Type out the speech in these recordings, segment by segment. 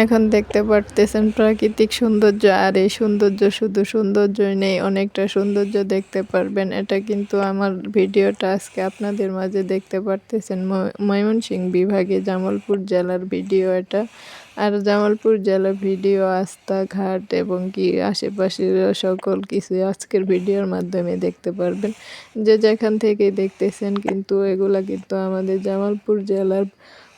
এখন দেখতে পারতেছেন প্রাকৃতিক সৌন্দর্য, আর এই সৌন্দর্য শুধু সৌন্দর্যই নেই, অনেকটা সৌন্দর্য দেখতে পারবেন। এটা কিন্তু আমার ভিডিওটা আজকে আপনাদের মাঝে দেখতে পারতেছেন ময়মনসিংহ বিভাগে জামালপুর জেলার ভিডিও এটা। আর জামালপুর জেলার ভিডিও, আস্থা ঘাট এবং কি আশেপাশের সকল কিছু আজকের ভিডিওর মাধ্যমে দেখতে পারবেন। যে যেখান থেকে দেখতেছেন কিন্তু এগুলা কিন্তু আমাদের জামালপুর জেলার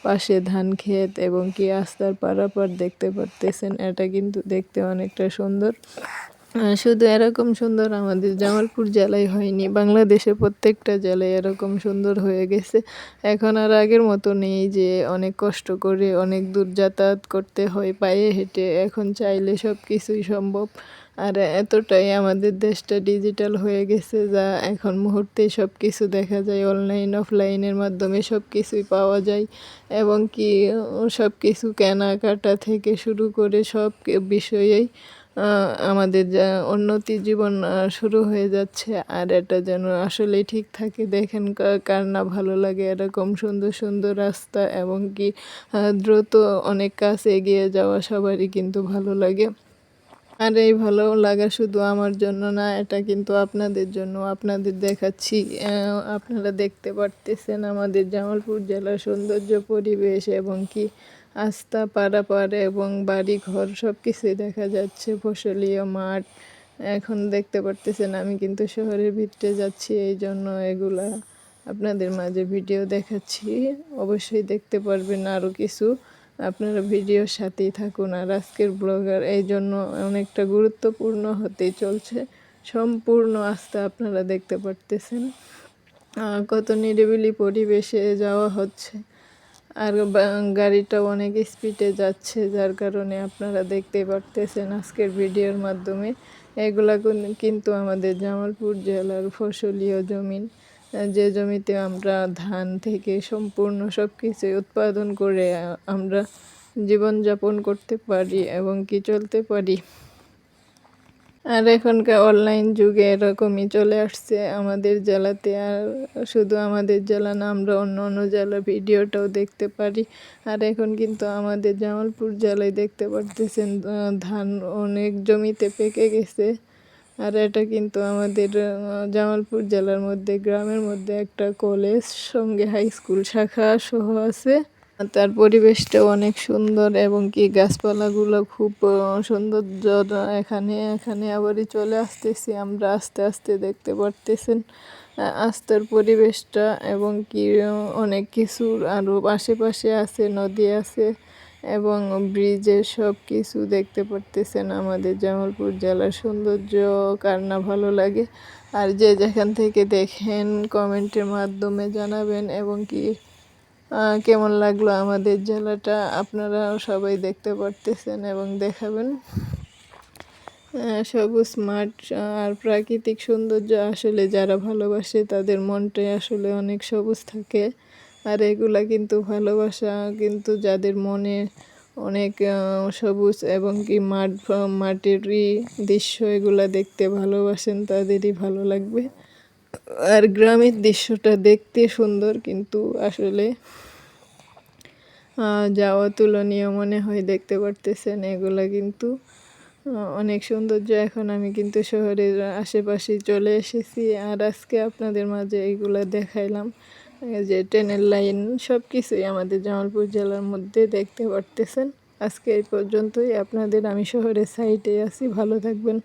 পাশে ধান ক্ষেত এবং কি আস্তার পারাপার দেখতে পারতেছেন। এটা কিন্তু দেখতে অনেকটা সুন্দর। শুধু এরকম সুন্দর আমাদের জামালপুর জেলায় হয়নি, বাংলাদেশে প্রত্যেকটা জেলায় এরকম সুন্দর হয়ে গেছে। এখন আর আগের মতো নেই যে অনেক কষ্ট করে অনেক দূর যাতায়াত করতে হয় পায়ে হেঁটে। এখন চাইলে সব কিছুই সম্ভব। আর এতটাই আমাদের দেশটা ডিজিটাল হয়ে গেছে যা এখন মুহূর্তেই সব কিছু দেখা যায়, অনলাইন অফলাইনের মাধ্যমে সব কিছুই পাওয়া যায়। এবং কি সব কিছু কেনাকাটা থেকে শুরু করে সব বিষয়েই আমাদের যা উন্নতি জীবন শুরু হয়ে যাচ্ছে। আর এটা যেন আসলেই ঠিক থাকে। দেখেন কার না ভালো লাগে এরকম সুন্দর সুন্দর রাস্তা এবং কি দ্রুত অনেক কাছে এগিয়ে যাওয়া সবারই কিন্তু ভালো লাগে। আর এই ভালো লাগা শুধু আমার জন্য না, এটা কিন্তু আপনাদের জন্য। আপনাদের দেখাচ্ছি, আপনারা দেখতে পারতেছেন আমাদের জামালপুর জেলার সৌন্দর্য পরিবেশ এবং কি আস্থা পারাপার এবং বাড়ি ঘর সব কিছুই দেখা যাচ্ছে, ফসলীয় মাঠ। এখন দেখতে পারতেছেন আমি কিন্তু শহরের ভিতরে যাচ্ছি, এই জন্য এগুলা আপনাদের মাঝে ভিডিও দেখাচ্ছি। অবশ্যই দেখতে পারবেন আরও কিছু, আপনারা ভিডিওর সাথেই থাকুন। আর আজকের ব্লগার এই জন্য অনেকটা গুরুত্বপূর্ণ হতেই চলছে। সম্পূর্ণ আস্থা আপনারা দেখতে পারতেছেন কত নিরিবিলি পরিবেশে যাওয়া হচ্ছে। আর গাড়িটাও অনেক স্পিডে যাচ্ছে, যার কারণে আপনারা দেখতে পারতেছেন আজকের ভিডিওর মাধ্যমে। এগুলা কিন্তু আমাদের জামালপুর জেলার ফসলীয় জমিন, যে জমিতে আমরা ধান থেকে সম্পূর্ণ সব কিছু উৎপাদন করে আমরা জীবনযাপন করতে পারি এবং কি চলতে পারি। আর এখনকার অনলাইন যুগে এরকমই চলে আসছে আমাদের জেলাতে। আর শুধু আমাদের জেলা না, আমরা অন্য অন্য জেলার ভিডিওটাও দেখতে পারি। আর এখন কিন্তু আমাদের জামালপুর জেলায় দেখতে পারতেছেন ধান অনেক জমিতে পেকে গেছে। আর এটা কিন্তু আমাদের জামালপুর জেলার মধ্যে গ্রামের মধ্যে একটা কলেজ সঙ্গে হাই স্কুল শাখা সহ আছে। তার পরিবেশটাও অনেক সুন্দর এবং কি গাছপালাগুলো খুব সৌন্দর্য। এখানে এখানে আবারই চলে আসতেছি আমরা আস্তে আস্তে, দেখতে পারতেছেন আস্তার পরিবেশটা এবং কি অনেক কিছুর আরও আশেপাশে আছে, নদী আছে এবং ব্রিজের সব কিছু দেখতে পারতেছেন। আমাদের জামালপুর জেলার সৌন্দর্য কার না ভালো লাগে। আর যে যেখান থেকে দেখেন কমেন্টের মাধ্যমে জানাবেন এবং কি কেমন লাগলো আমাদের জেলাটা, আপনারা সবাই দেখতে পারতেছেন এবং দেখাবেন। সবুজ মাঠ আর প্রাকৃতিক সৌন্দর্য আসলে যারা ভালোবাসে তাদের মনটাই আসলে অনেক সবুজ থাকে। আর এগুলা কিন্তু ভালোবাসা কিন্তু যাদের মনে অনেক সবুজ এবং কি মাটিরই দৃশ্য এগুলা দেখতে ভালোবাসেন তাদেরই ভালো লাগবে। আর গ্রামের দৃশ্যটা দেখতে সুন্দর কিন্তু আসলে যাওয়া তুলনীয় মনে হয়। দেখতে পারতেছেন এগুলা কিন্তু অনেক সৌন্দর্য। এখন আমি কিন্তু শহরের আশেপাশে চলে এসেছি। আর আজকে আপনাদের মাঝে এইগুলা দেখাইলাম যে ট্রেনের লাইন সব কিছুই আমাদের জামালপুর জেলার মধ্যে দেখতে পারতেছেন। আজকে এই পর্যন্তই। আপনাদের আমি শহরের সাইডে আছি, ভালো থাকবেন।